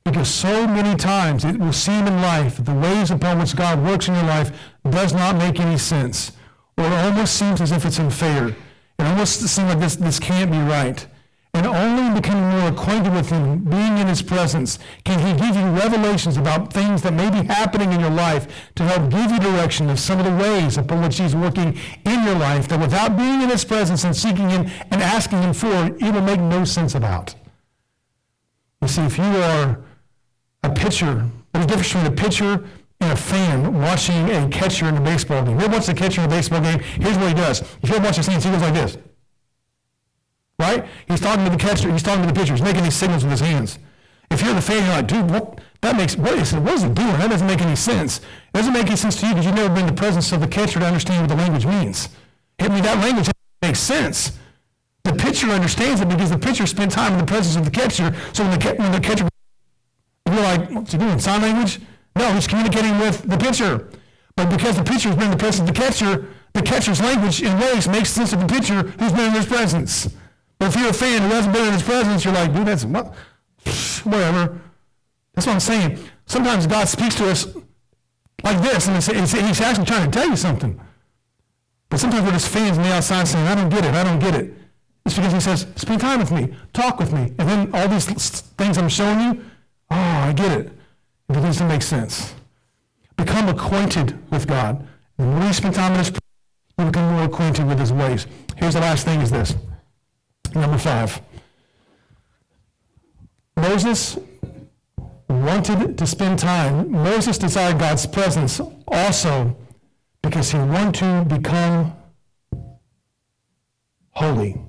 Because so many times it will seem in life that the ways upon which God works in your life does not make any sense. Or it almost seems as if it's unfair. It almost seems like this can't be right. And only in becoming more acquainted with him, being in his presence, can he give you revelations about things that may be happening in your life to help give you direction of some of the ways upon which he's working in your life that without being in his presence and seeking him and asking him for it, it will make no sense about. You see, if you are a pitcher, there's a difference between a pitcher and a fan watching a catcher in a baseball game. You ever watch the catcher in a baseball game? Here's what he does. If you ever watch his hands, he goes like this. Right? He's talking to the catcher. He's talking to the pitcher. He's making these signals with his hands. If you're the fan, you're like, dude, what is he doing? That doesn't make any sense. It doesn't make any sense to you because you've never been in the presence of the catcher to understand what the language means. I mean, that language makes sense. The pitcher understands it because the pitcher spent time in the presence of the catcher. So when the catcher, you're like, what's he doing? Sign language? No, he's communicating with the pitcher. But because the pitcher's been in the presence of the catcher's language in ways makes sense to the pitcher who's been in his presence. But if you're a fan who hasn't been in his presence, you're like, dude, that's what? Whatever. That's what I'm saying. Sometimes God speaks to us like this, and he's actually trying to tell you something. But sometimes we're just fans on the outside saying, I don't get it. It's because he says, spend time with me, talk with me. And then all these things I'm showing you, oh, I get it. It begins to make sense. Become acquainted with God. The more you spend time in his presence, you become more acquainted with his ways. Here's the last thing is this. Number 5. Moses wanted to spend time. Moses desired God's presence also because he wanted to become holy.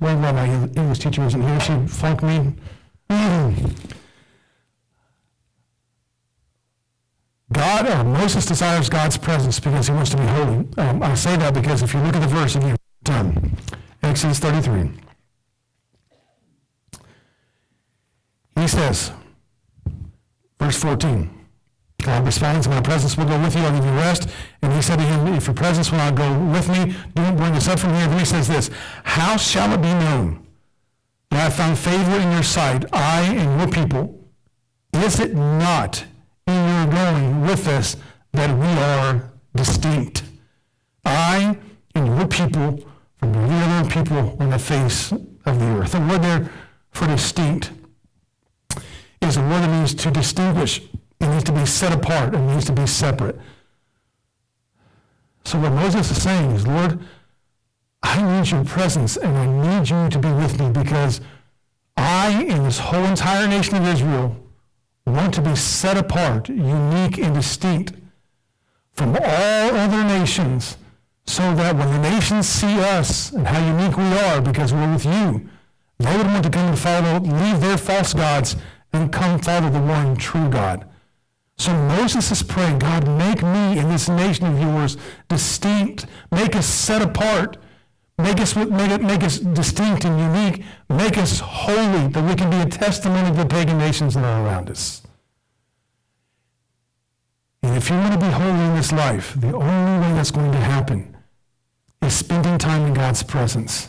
One of my English teacher isn't here. She funked me. Moses desires God's presence because he wants to be holy. I say that because if you look at the verse again, Exodus 33. He says, verse 14, God responds, my presence will go with you, I'll give you rest. And he said to him, if your presence will not go with me, don't bring us up from here. Then he says this, how shall it be known that I have found favor in your sight, I and your people? Is it not in your going with us that we are distinct? I and your people from the other people on the face of the earth. The word there for distinct is a word that means to distinguish. It needs to be set apart. It needs to be separate. So what Moses is saying is, Lord, I need your presence and I need you to be with me because I and this whole entire nation of Israel want to be set apart, unique and distinct from all other nations so that when the nations see us and how unique we are because we're with you, they would want to come and follow, leave their false gods and come follow the one true God. So Moses is praying, God, make me and this nation of yours distinct. Make us set apart. Make us distinct and unique. Make us holy, that we can be a testimony to the pagan nations that are around us. And if you want to be holy in this life, the only way that's going to happen is spending time in God's presence.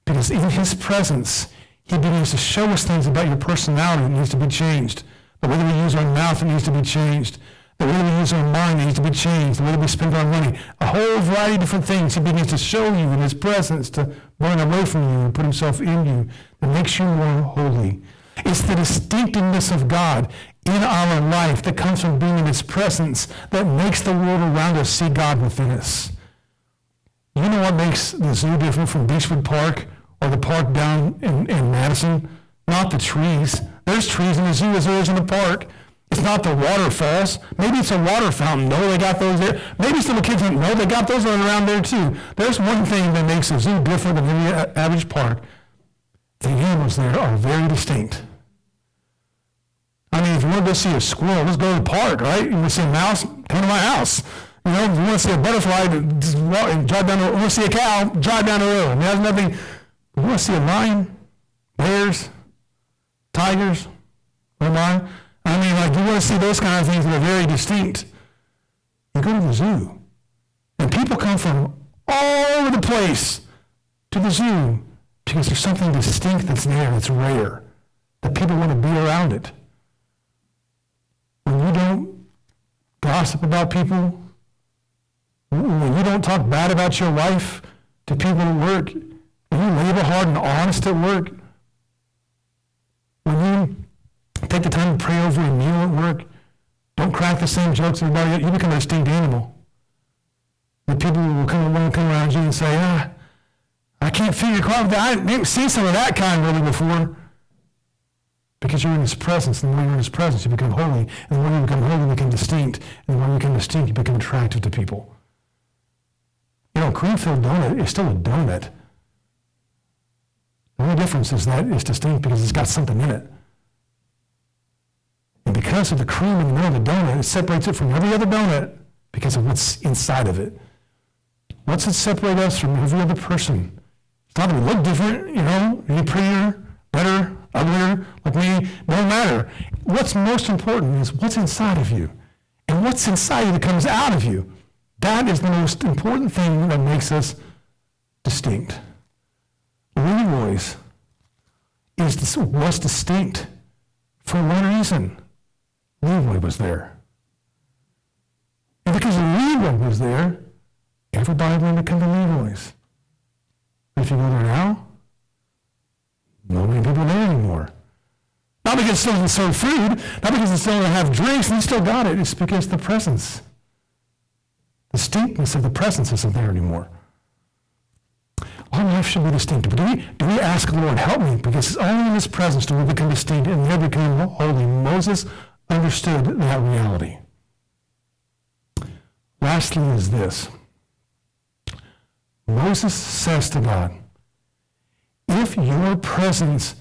Because in his presence, he begins to show us things about your personality that needs to be changed. The way that we use our mouth, it needs to be changed. The way that we use our mind needs to be changed. The way that we spend our money. A whole variety of different things he begins to show you in his presence to burn away from you and put himself in you that makes you more holy. It's the distinctiveness of God in our life that comes from being in his presence that makes the world around us see God within us. You know what makes the zoo different from Beechwood Park or the park down in Madison? Not the trees. There's trees in the zoo as there is in the park. It's not the waterfalls. Maybe it's a water fountain. No, they got those there. Maybe some of the kids don't know they got those around there too. There's one thing that makes a zoo different than any average park. The animals there are very distinct. I mean, if you want to go see a squirrel, let's go to the park, right? You want to see a mouse? Come to my house. You know, if you want to see a butterfly, just walk and drive down the road. You want to see a cow? Drive down the road. And there's nothing. You want to see a lion? Bears? Tigers? What am I mean, like, you want to see those kind of things that are very distinct. You go to the zoo. And people come from all over the place to the zoo because there's something distinct that's there, that's rare, that people want to be around it. When you don't gossip about people, when you don't talk bad about your wife to people at work, when you labor hard and honest at work, when you take the time to pray over a meal at work, don't crack the same jokes everybody else, you become a distinct animal. The people will come around you and say, I can't figure out that. I didn't see some of that kind really before. Because you're in his presence, and the more you're in his presence, you become holy. And the more you become holy, you become distinct. And the more you become distinct, you become attractive to people. You know, cream-filled donut is still a donut. The only difference is that it's distinct because it's got something in it. And because of the cream in the middle of the donut, it separates it from every other donut because of what's inside of it. What's it separate us from every other person? It's not that we look different, you know, any prettier, better, uglier, like me, no matter. What's most important is what's inside of you. And what's inside you that comes out of you. That is the most important thing that makes us distinct. Leroy's was distinct for one reason. Leroy was there. And because Leroy was there, everyone everybody wanted to come to Leroy's. But if you go there now, not many people there anymore. Not because it still doesn't serve food, not because it still doesn't have drinks, and you still got it. It's because the presence, the distinctness of the presence isn't there anymore. Our life should be distinct. But do we ask the Lord, help me? Because it's only in His presence do we become distinct and there become holy. Moses understood that reality. Lastly is this. Moses says to God, if your presence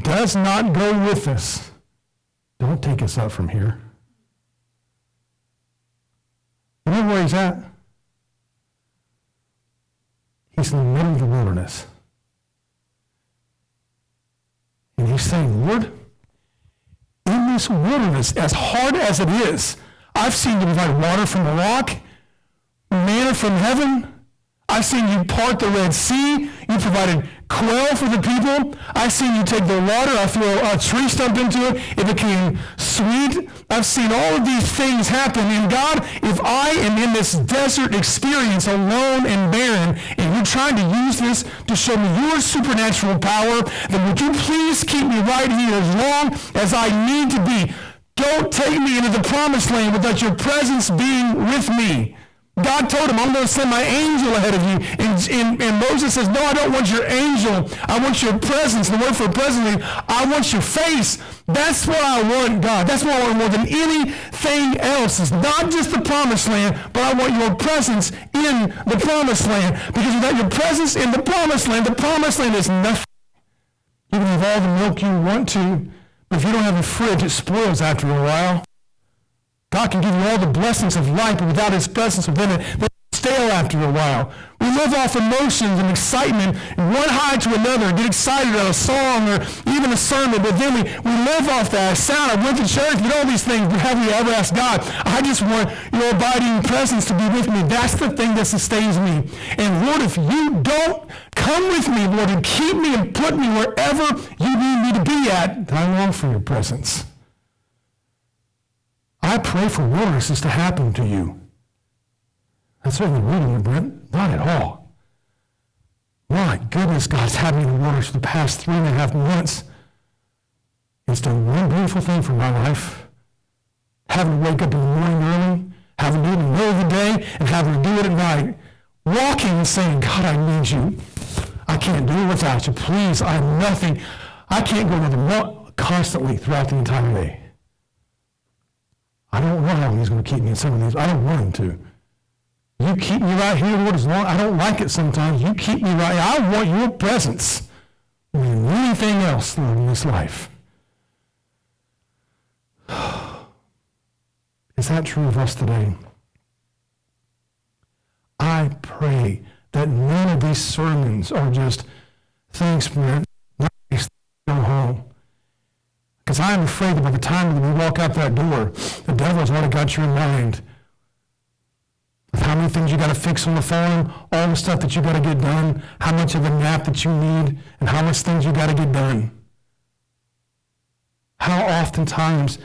does not go with us, don't take us up from here. You know where he's at? He's in the middle of the wilderness. And he's saying, Lord, in this wilderness, as hard as it is, I've seen you provide water from the rock, manna from heaven. I've seen you part the Red Sea. You provided quail for the people. I've seen you take the water. I threw a tree stump into it. It became sweet. I've seen all of these things happen. And God, if I am in this desert experience alone and barren, and you're trying to use this to show me your supernatural power, then would you please keep me right here as long as I need to be? Don't take me into the promised land without your presence being with me. God told him, I'm going to send my angel ahead of you. And Moses says, no, I don't want your angel. I want your presence. The word for presence, I want your face. That's what I want, God. That's what I want more than anything else. It's not just the promised land, but I want your presence in the promised land. Because without your presence in the promised land is nothing. You can have all the milk you want to, but if you don't have a fridge, it spoils after a while. God can give you all the blessings of life, but without His presence within it, they stale after a while. We live off emotions and excitement, one high to another, get excited about a song or even a sermon, but then we live off that sound. I went to church, did all these things, but have we ever asked God, I just want your abiding presence to be with me. That's the thing that sustains me. And Lord, if you don't come with me, Lord, and keep me and put me wherever you need me to be at, I long for your presence. I pray for wildernesses to happen to you. That's certainly reading it, Brent. Not at all. My goodness, God's had me in the wilderness for the past 3.5 months. It's done one beautiful thing for my life. Having to wake up in the morning early, having to do it in the middle of the day, and having to do it at night. Walking and saying, God, I need you. I can't do it without you. Please, I'm nothing. I can't go another month constantly throughout the entire day. I don't know how He's going to keep me in some of these. I don't want Him to. You keep me right here, Lord, as long I don't like it sometimes. You keep me right here. I want your presence more than anything else, Lord, in this life. Is that true of us today? I pray that none of these sermons are just things for nice go home. Because I am afraid that by the time that we walk out that door, the devil's already got you in mind. With how many things you got to fix on the phone, all the stuff that you got to get done, how much of a nap that you need, and how much things you got to get done. How oftentimes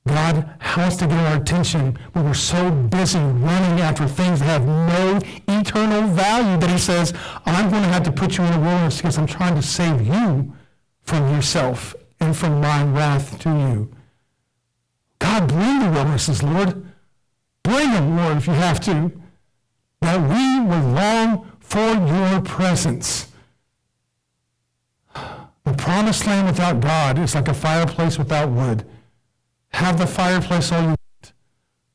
God wants to get our attention when we're so busy running after things that have no eternal value that He says, I'm going to have to put you in the wilderness because I'm trying to save you from yourself and from my wrath to you. God, bring the wildernesses, Lord. Bring them, Lord, if you have to. That we will long for your presence. The promised land without God is like a fireplace without wood. Have the fireplace all you want,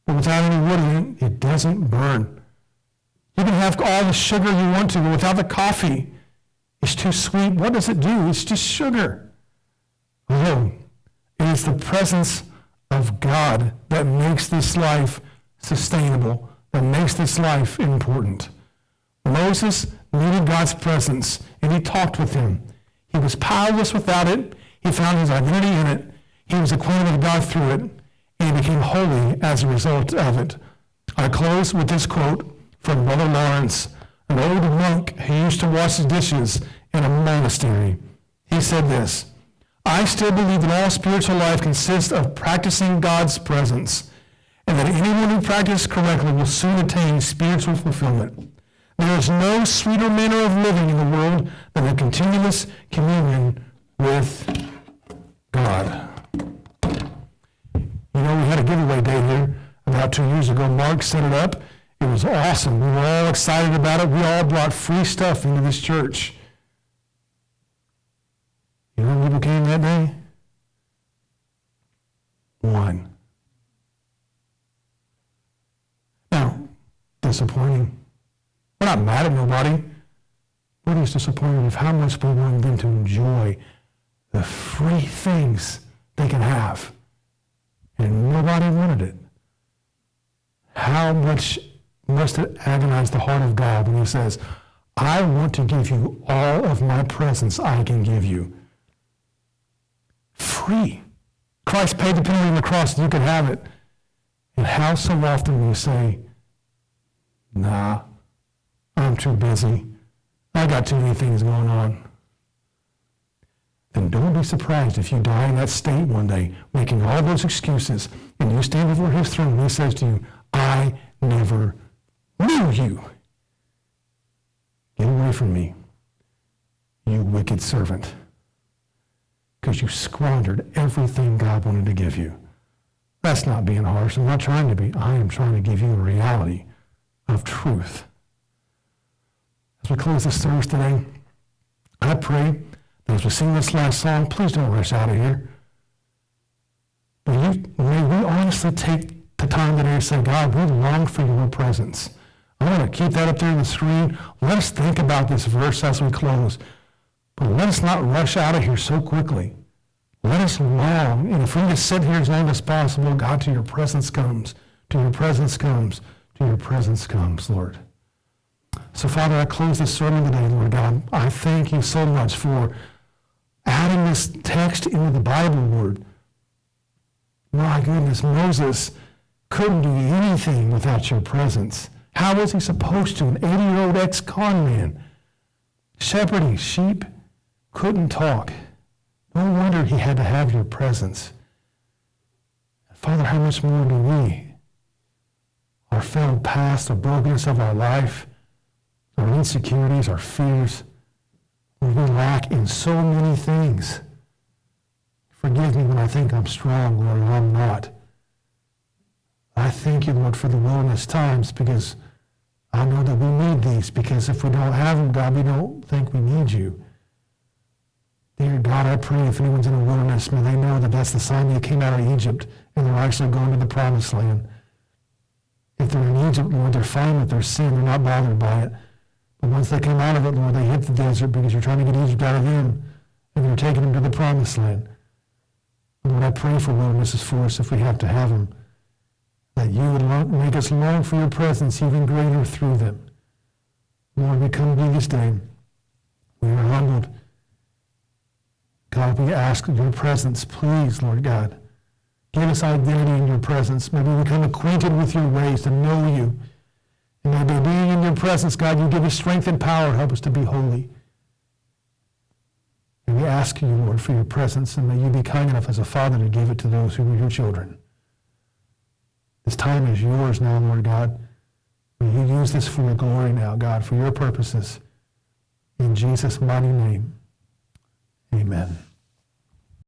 but without any wood in it, it doesn't burn. You can have all the sugar you want to, but without the coffee, it's too sweet. What does it do? It's just sugar. No, it is the presence of God that makes this life sustainable, that makes this life important. Moses needed God's presence, and he talked with Him. He was powerless without it. He found his identity in it. He was acquainted with God through it, and he became holy as a result of it. I close with this quote from Brother Lawrence, an old monk who used to wash his dishes in a monastery. He said this, I still believe that all spiritual life consists of practicing God's presence. and that anyone who practices correctly will soon attain spiritual fulfillment. There is no sweeter manner of living in the world than the continuous communion with God. You know, we had a giveaway day here about 2 years ago. Mark set it up. It was awesome. We were all excited about it. We all brought free stuff into this church. You know how many people came that day? 1. Now, disappointing. We're not mad at nobody. We're just disappointed with how much we want them to enjoy the free things they can have. And nobody wanted it. How much must it agonize the heart of God when he says, I want to give you all of my presence I can give you. Free. Christ paid the penalty on the cross so you could have it. And how so often we say, nah, I'm too busy. I got too many things going on. Then don't be surprised if you die in that state one day, making all those excuses, and you stand before his throne and he says to you, I never knew you. Get away from me, you wicked servant, because you squandered everything God wanted to give you. That's not being harsh. I'm not trying to be. I am trying to give you a reality of truth. As we close this service today, I pray that as we sing this last song, please don't rush out of here. But may we honestly take the time today to say, God, we long for your presence. I want to keep that up there on the screen. Let us think about this verse as we close. But let us not rush out of here so quickly. Let us long, and if we just sit here as long as possible, God, till your presence comes, till your presence comes, till your presence comes, Lord. So, Father, I close this sermon today, Lord God. I thank you so much for adding this text into the Bible, Lord. My goodness, Moses couldn't do anything without your presence. How was he supposed to? An 80-year-old ex-con man, shepherding sheep, couldn't talk. No wonder he had to have your presence. Father, how much more do we, our failed past, the brokenness of our life, our insecurities, our fears, we lack in so many things. Forgive me when I think I'm strong, Lord, and I'm not. I thank you, Lord, for the wilderness times, because I know that we need these, because if we don't have them, God, we don't think we need you. Dear God, I pray if anyone's in a wilderness, may they know that that's the sign they came out of Egypt and they're actually going to the promised land. If they're in Egypt, Lord, they're fine with their sin. They're not bothered by it. But once they came out of it, Lord, they hit the desert because you're trying to get Egypt out of them, and you're taking them to the promised land. Lord, I pray for wildernesses for us if we have to have them, that you would make us long for your presence even greater through them. Lord, we come to you this day. We are humbled. God, we ask your presence, please, Lord God. Give us identity in your presence. May we become acquainted with your ways to know you. And may by being in your presence, God, you give us strength and power. Help us to be holy. And we ask you, Lord, for your presence, and may you be kind enough as a father to give it to those who are your children. This time is yours now, Lord God. May you use this for your glory now, God, for your purposes. In Jesus' mighty name, amen.